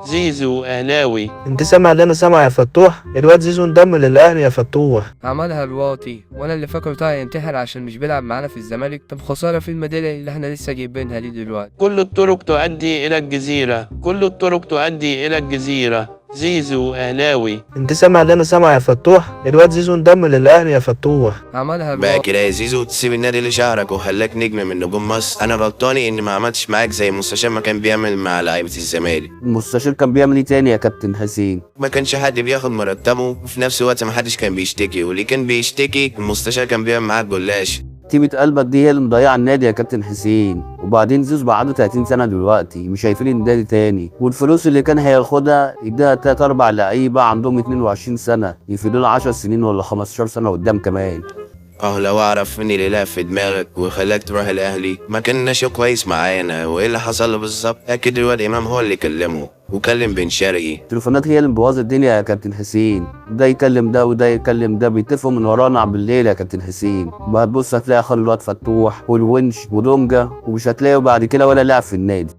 زيزو أهلاوي. انت سامع اللي انا سامعه يا فتوح؟ الواد زيزو انضم للاهلي يا فتوح. عملها الواطي، وانا اللي فاكره طالع ينتحر عشان مش بيلعب معانا في الزمالك. طب خساره في الميداليه اللي احنا لسه جايبينها دي دلوقتي. كل الطرق تؤدي إلى الجزيرة، كل الطرق تؤدي إلى الجزيرة. زيزو أهلاوي. انت سامع اللي انا سامعه يا فتوح؟ الواد زيزو انضم للاهلي يا فتوح. عملها بقى الواطي. كده يا زيزو تسيب النادي لشهرك وخلاك نجم من نجوم مصر. انا غلطاني اني ما عملتش معاك زي مستشار ما كان بيعمل مع لعيبه الزمالك. المستشار كان بيعمل ايه تاني يا كابتن حسين؟ ما كانش حد بياخد مرتبه، وفي نفس الوقت ما حدش كان بيشتكي، واللي كان بيشتكي المستشار كان بيعمل معاك جلاش. تيمة قلبك دي هي اللي مضيعه النادي يا كابتن حسين. وبعدين زيزو بقى عنده 30 سنه دلوقتي، مش هيفيد النادي تاني، والفلوس اللي كان هياخدها يديها 3 4 لعيبه عندهم 22 سنه يفيدونا 10 سنين ولا 15 سنه قدام كمان. لو اعرف مين اللي لعب في دماغك وخلاك تروح الاهلي ما كان ماشي كويس معانا. وايه اللي حصل له بالظبط؟ اكيد الواد امام هو اللي كلمه وكلم بن شرقي. التليفونات هي اللي مبوظه الدنيا يا كابتن حسين، ده يكلم ده وده يكلم ده، بيتفقوا من ورانا بالليل يا كابتن حسين. بقى تبص هتلاقي خلوا الواد فتوح والونش ودونجا، ومش هتلاقيه بعد كده ولا لاعب في النادي.